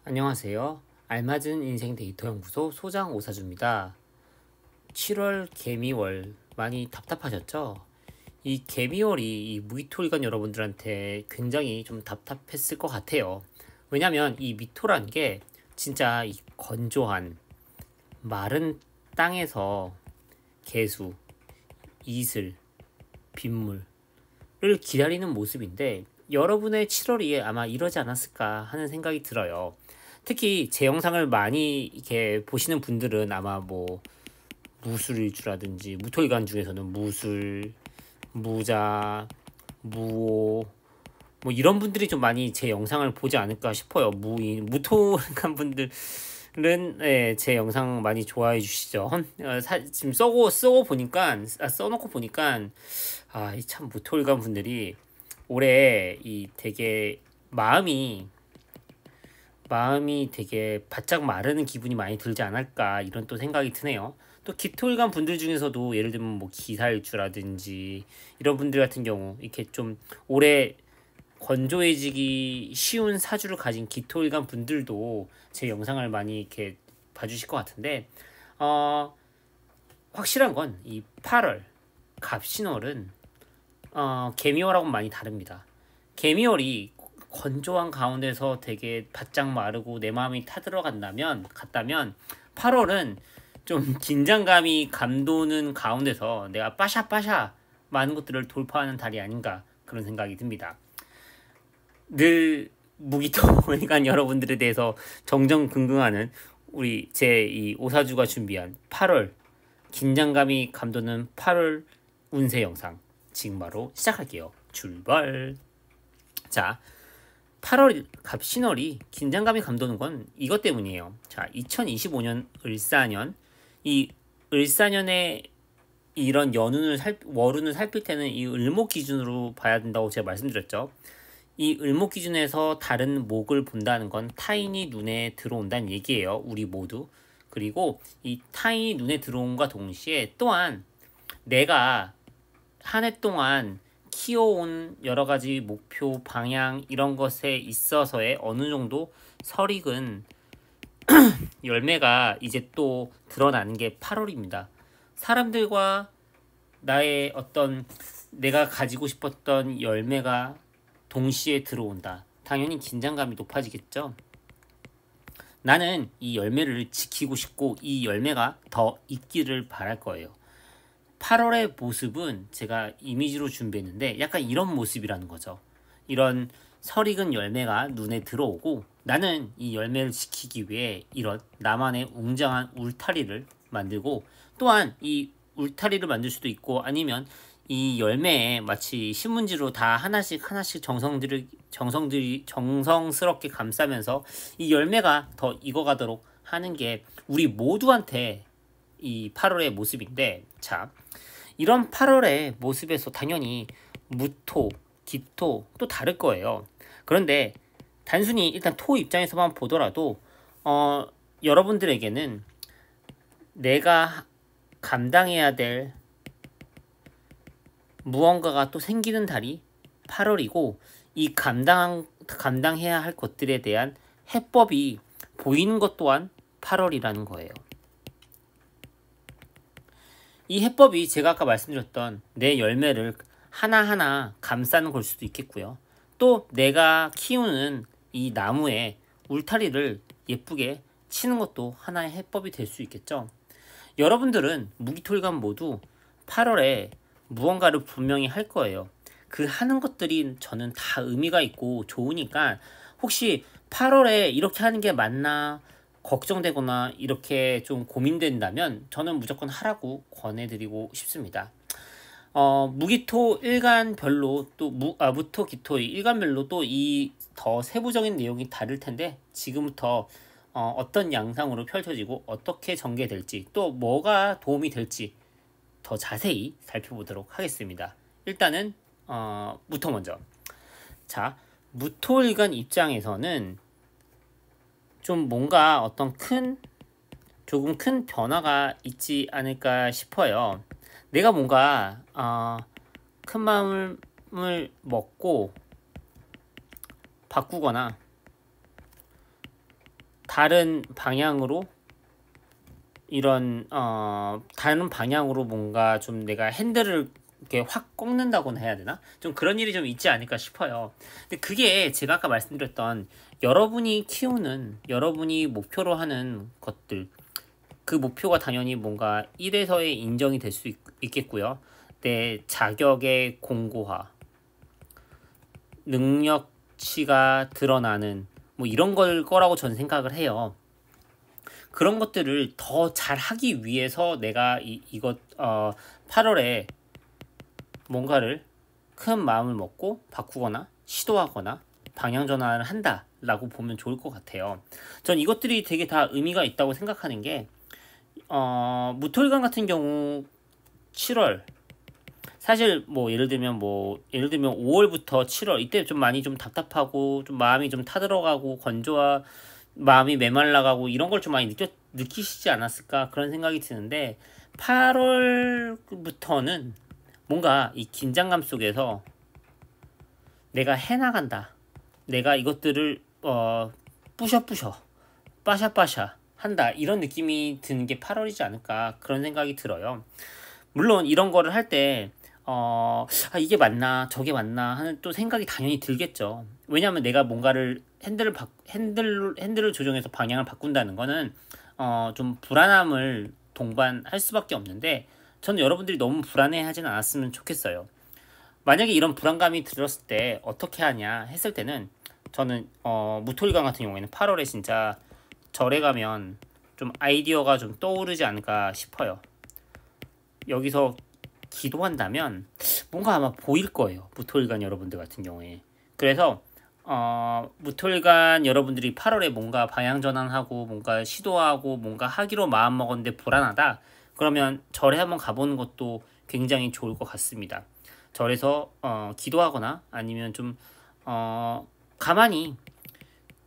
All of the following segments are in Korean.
안녕하세요. 알맞은 인생 데이터 연구소 소장 오사주입니다. 7월 개미월 많이 답답하셨죠? 이 개미월이 이 무기토일관 여러분들한테 굉장히 좀 답답했을 것 같아요. 왜냐면 이 미토란 게 진짜 이 건조한 마른 땅에서 개수, 이슬, 빗물을 기다리는 모습인데 여러분의 7월이 아마 이러지 않았을까 하는 생각이 들어요. 특히 제 영상을 많이 이렇게 보시는 분들은 아마 뭐 무술일주라든지 무토일관 중에서는 무술, 무자, 무오 뭐 이런 분들이 좀 많이 제 영상을 보지 않을까 싶어요. 무토일관 분들은 제 영상 많이 좋아해 주시죠. 지금 쓰고 보니까 써놓고 보니까 이 참 무토일관 분들이 올해 이 되게 마음이 되게 바짝 마르는 기분이 많이 들지 않을까 이런 또 생각이 드네요. 또 기토일관 분들 중에서도 예를 들면 뭐 기사일주라든지 이런 분들 같은 경우 이렇게 좀 오래 건조해지기 쉬운 사주를 가진 기토일관 분들도 제 영상을 많이 이렇게 봐주실 것 같은데 확실한 건 이 8월 갑신월은 개미월하고는 많이 다릅니다. 개미월이 건조한 가운데서 되게 바짝 마르고 내 마음이 타들어간다면 8월은 좀 긴장감이 감도는 가운데서 내가 빠샤빠샤 많은 것들을 돌파하는 달이 아닌가 그런 생각이 듭니다. 늘 무기토니까 여러분들에 대해서 정정긍긍하는 우리 제 이 오사주가 준비한 8월 긴장감이 감도는 8월 운세 영상 지금 바로 시작할게요. 출발. 자, 8월 갑신월이 긴장감이 감도는 건 이것 때문이에요. 자, 2025년 을사년 이 을사년의 이런 월운을 살필 때는 이 을목 기준으로 봐야 된다고 제가 말씀드렸죠. 이 을목 기준에서 다른 목을 본다는 건 타인이 눈에 들어온다는 얘기예요. 우리 모두. 그리고 이 타인이 눈에 들어온과 동시에 또한 내가 한 해 동안 키워온 여러 가지 목표, 방향 이런 것에 있어서의 어느 정도 설익은 열매가 이제 또 드러나는 게 8월입니다. 사람들과 나의 어떤 내가 가지고 싶었던 열매가 동시에 들어온다. 당연히 긴장감이 높아지겠죠. 나는 이 열매를 지키고 싶고 이 열매가 더 있기를 바랄 거예요. 8월의 모습은 제가 이미지로 준비했는데 약간 이런 모습이라는 거죠. 이런 설익은 열매가 눈에 들어오고 나는 이 열매를 지키기 위해 이런 나만의 웅장한 울타리를 만들고 또한 이 울타리를 만들 수도 있고 아니면 이 열매에 마치 신문지로 다 하나씩 정성스럽게 감싸면서 이 열매가 더 익어가도록 하는 게 우리 모두한테 이 8월의 모습인데 자 이런 8월의 모습에서 당연히 무토, 기토 또 다를 거예요. 그런데 단순히 일단 토 입장에서만 보더라도 여러분들에게는 내가 감당해야 될 무언가가 또 생기는 달이 8월이고 이 감당해야 할 것들에 대한 해법이 보이는 것 또한 8월이라는 거예요. 이 해법이 제가 아까 말씀드렸던 내 열매를 하나하나 감싸는 걸 수도 있겠고요. 또 내가 키우는 이 나무에 울타리를 예쁘게 치는 것도 하나의 해법이 될 수 있겠죠. 여러분들은 무기토일관 모두 8월에 무언가를 분명히 할 거예요. 그 하는 것들이 저는 다 의미가 있고 좋으니까 혹시 8월에 이렇게 하는 게 맞나 걱정되거나 이렇게 좀 고민된다면 저는 무조건 하라고 권해드리고 싶습니다. 무기토 일간별로 또 무토 기토 일간별로 또 이 더 세부적인 내용이 다를 텐데 지금부터 어떤 양상으로 펼쳐지고 어떻게 전개될지 또 뭐가 도움이 될지 더 자세히 살펴보도록 하겠습니다. 일단은 무토 먼저. 자, 무토일간 입장에서는 좀 뭔가 어떤 조금 큰 변화가 있지 않을까 싶어요. 내가 뭔가 큰 마음을 먹고 바꾸거나 다른 방향으로 이런 다른 방향으로 뭔가 좀 내가 핸들을 이렇게 확 꺾는다고나 해야 되나? 좀 그런 일이 좀 있지 않을까 싶어요. 근데 그게 제가 아까 말씀드렸던 여러분이 키우는, 여러분이 목표로 하는 것들, 그 목표가 당연히 뭔가 일에서의 인정이 될 수 있겠고요. 내 자격의 공고화, 능력치가 드러나는 뭐 이런 걸 거라고 저는 생각을 해요. 그런 것들을 더 잘하기 위해서 내가 이것 8월에 뭔가를 큰 마음을 먹고 바꾸거나 시도하거나 방향 전환을 한다라고 보면 좋을 것 같아요. 전 이것들이 되게 다 의미가 있다고 생각하는 게 무토일관 같은 경우 7월, 사실 뭐 예를 들면 5월부터 7월 이때 좀 많이 좀 답답하고 좀 마음이 좀 타들어가고 건조와 마음이 메말라가고 이런 걸 좀 많이 느끼시지 않았을까 그런 생각이 드는데, 8월부터는 뭔가 이 긴장감 속에서 내가 해나간다, 내가 이것들을 뿌셔뿌셔 빠샤빠샤 한다, 이런 느낌이 드는 게 8월이지 않을까 그런 생각이 들어요. 물론 이런 거를 할 때 이게 맞나 저게 맞나 하는 또 생각이 당연히 들겠죠. 왜냐하면 내가 뭔가를 핸들을 조정해서 방향을 바꾼다는 거는 좀 불안함을 동반할 수밖에 없는데, 저는 여러분들이 너무 불안해하지는 않았으면 좋겠어요. 만약에 이런 불안감이 들었을 때 어떻게 하냐 했을 때는, 저는 무토일관 같은 경우에는 8월에 진짜 절에 가면 좀 아이디어가 좀 떠오르지 않을까 싶어요. 여기서 기도한다면 뭔가 아마 보일 거예요, 무토일관 여러분들 같은 경우에. 그래서 무토일관 여러분들이 8월에 뭔가 방향 전환하고 뭔가 시도하고 뭔가 하기로 마음 먹었는데 불안하다, 그러면 절에 한번 가보는 것도 굉장히 좋을 것 같습니다. 절에서 기도하거나 아니면 좀 가만히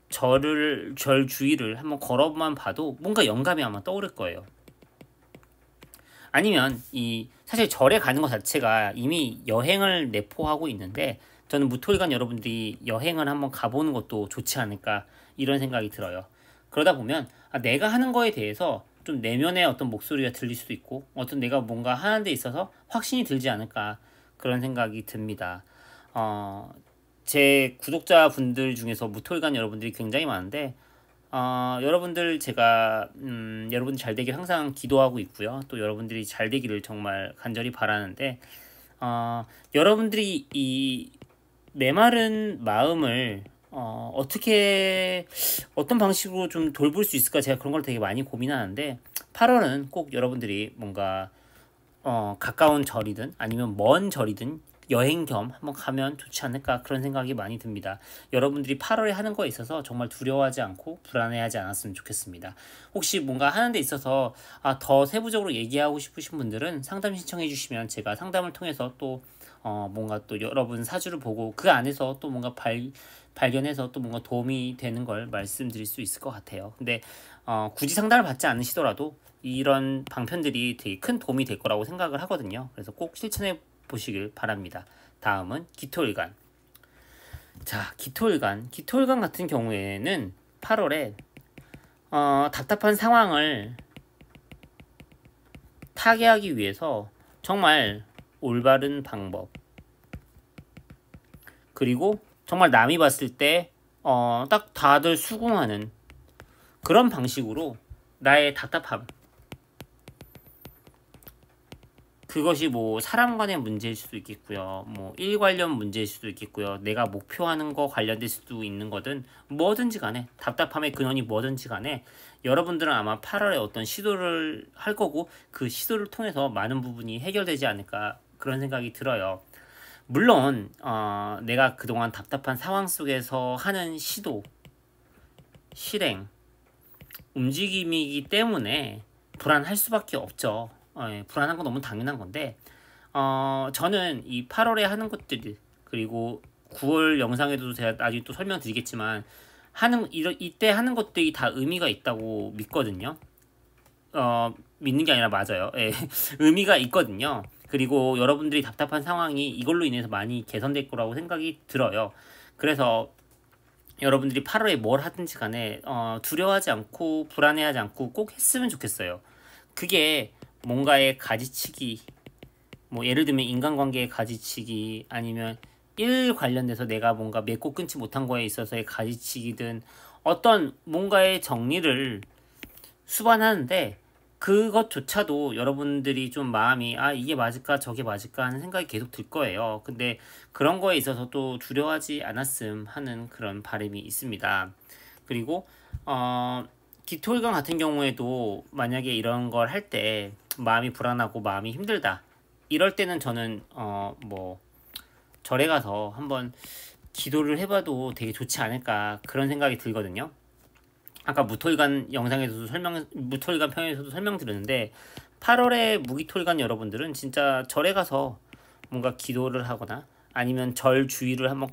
절 주위를 한번 걸어만 봐도 뭔가 영감이 아마 떠오를 거예요. 아니면 사실 절에 가는 것 자체가 이미 여행을 내포하고 있는데, 저는 무토일관 여러분들이 여행을 한번 가보는 것도 좋지 않을까 이런 생각이 들어요. 그러다 보면 내가 하는 거에 대해서 좀 내면의 어떤 목소리가 들릴 수도 있고, 어떤 내가 뭔가 하는 데 있어서 확신이 들지 않을까 그런 생각이 듭니다. 제 구독자분들 중에서 무토일관 여러분들이 굉장히 많은데, 여러분들 제가 여러분들 잘 되길 항상 기도하고 있고요. 또 여러분들이 잘 되기를 정말 간절히 바라는데, 여러분들이 이 메마른 마음을 어떤 방식으로 좀 돌볼 수 있을까, 제가 그런 걸 되게 많이 고민하는데, 8월은 꼭 여러분들이 뭔가 가까운 절이든 아니면 먼 절이든 여행 겸 한번 가면 좋지 않을까 그런 생각이 많이 듭니다. 여러분들이 8월에 하는 거에 있어서 정말 두려워하지 않고 불안해하지 않았으면 좋겠습니다. 혹시 뭔가 하는 데 있어서 더 세부적으로 얘기하고 싶으신 분들은 상담 신청해 주시면 제가 상담을 통해서 또 뭔가 또 여러분 사주를 보고 그 안에서 또 뭔가 발견해서 또 뭔가 도움이 되는 걸 말씀드릴 수 있을 것 같아요. 근데 굳이 상담을 받지 않으시더라도 이런 방편들이 되게 큰 도움이 될 거라고 생각을 하거든요. 그래서 꼭 실천해 보시길 바랍니다. 다음은 기토일관. 자, 기토일관 같은 경우에는 8월에 답답한 상황을 타개하기 위해서 정말 올바른 방법, 그리고 정말 남이 봤을 때 딱 다들 수긍하는 그런 방식으로 나의 답답함, 그것이 뭐 사람 간의 문제일 수도 있겠고요, 뭐 일 관련 문제일 수도 있겠고요, 내가 목표하는 거 관련될 수도 있는 거든 뭐든지 간에, 답답함의 근원이 뭐든지 간에 여러분들은 아마 8월에 어떤 시도를 할 거고, 그 시도를 통해서 많은 부분이 해결되지 않을까 그런 생각이 들어요. 물론 내가 그동안 답답한 상황 속에서 하는 시도, 실행, 움직임이기 때문에 불안할 수밖에 없죠. 불안한 건 너무 당연한 건데, 저는 이 8월에 하는 것들, 그리고 9월 영상에도 제가 나중에 또 설명드리겠지만 이때 하는 것들이 다 의미가 있다고 믿거든요. 믿는 게 아니라 맞아요. 예. 의미가 있거든요. 그리고 여러분들이 답답한 상황이 이걸로 인해서 많이 개선될 거라고 생각이 들어요. 그래서 여러분들이 8월에 뭘 하든지 간에 두려워하지 않고 불안해하지 않고 꼭 했으면 좋겠어요. 그게 뭔가의 가지치기, 뭐 예를 들면 인간관계의 가지치기, 아니면 일 관련돼서 내가 뭔가 맺고 끊지 못한 거에 있어서의 가지치기든 어떤 뭔가의 정리를 수반하는데, 그것조차도 여러분들이 좀 마음이 이게 맞을까 저게 맞을까 하는 생각이 계속 들 거예요. 근데 그런 거에 있어서 또 두려워하지 않았음 하는 그런 바람이 있습니다. 그리고 기토일관 같은 경우에도 만약에 이런 걸 할 때 마음이 불안하고 마음이 힘들다, 이럴 때는 저는 뭐 절에 가서 한번 기도를 해봐도 되게 좋지 않을까 그런 생각이 들거든요. 아까 무토일관 영상에서도 무토일관 편에서도 설명드렸는데, 8월에 무기토일관 여러분들은 진짜 절에 가서 뭔가 기도를 하거나 아니면 절 주위를 한번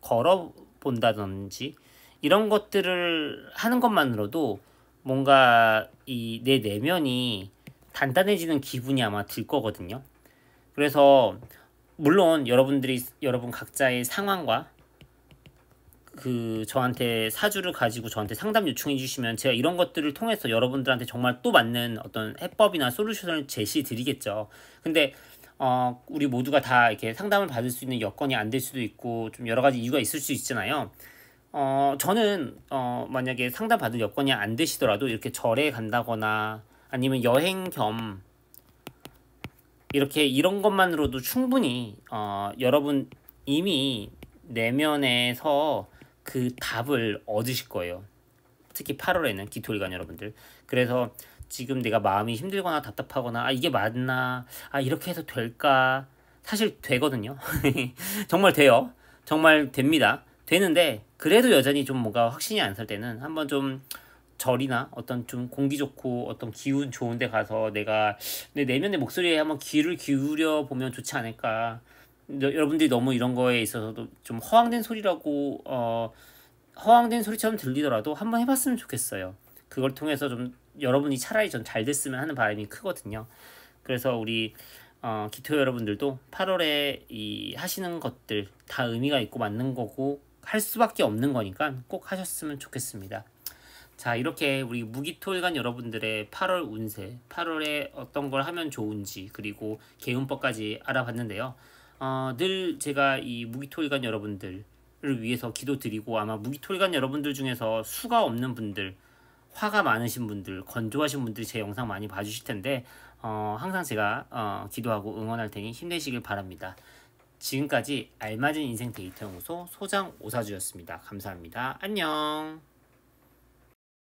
걸어 본다든지 이런 것들을 하는 것만으로도 뭔가 이 내 내면이 단단해지는 기분이 아마 들 거거든요. 그래서 물론 여러분 각자의 상황과 저한테 사주를 가지고 저한테 상담 요청해 주시면 제가 이런 것들을 통해서 여러분들한테 정말 또 맞는 어떤 해법이나 솔루션을 제시해 드리겠죠. 근데 우리 모두가 다 이렇게 상담을 받을 수 있는 여건이 안 될 수도 있고 좀 여러 가지 이유가 있을 수 있잖아요. 저는 만약에 상담 받을 여건이 안 되시더라도 이렇게 절에 간다거나 아니면 여행 겸 이렇게 이런 것만으로도 충분히 여러분 이미 내면에서 그 답을 얻으실 거예요. 특히 8월에는 기토일관 여러분들. 그래서 지금 내가 마음이 힘들거나 답답하거나 이게 맞나, 이렇게 해서 될까, 사실 되거든요. 정말 돼요. 정말 됩니다. 되는데 그래도 여전히 좀 뭔가 확신이 안 설 때는 한번 좀 절이나 어떤 좀 공기 좋고 어떤 기운 좋은 데 가서 내가 내 내면의 목소리에 한번 귀를 기울여 보면 좋지 않을까. 여러분들이 너무 이런 거에 있어서도 좀 허황된 소리라고 허황된 소리처럼 들리더라도 한번 해봤으면 좋겠어요. 그걸 통해서 좀 여러분이 차라리 좀 잘 됐으면 하는 바람이 크거든요. 그래서 우리 기토 여러분들도 8월에 이 하시는 것들 다 의미가 있고 맞는 거고 할 수밖에 없는 거니까 꼭 하셨으면 좋겠습니다. 자, 이렇게 우리 무기토일관 여러분들의 8월 운세, 8월에 어떤 걸 하면 좋은지, 그리고 개운법까지 알아봤는데요. 늘 제가 이 무기토일관 여러분들을 위해서 기도드리고, 아마 무기토일관 여러분들 중에서 수가 없는 분들, 화가 많으신 분들, 건조하신 분들이 제 영상 많이 봐주실 텐데, 항상 제가 기도하고 응원할 테니 힘내시길 바랍니다. 지금까지 알맞은 인생 데이터 연구소 소장 오사주였습니다. 감사합니다. 안녕.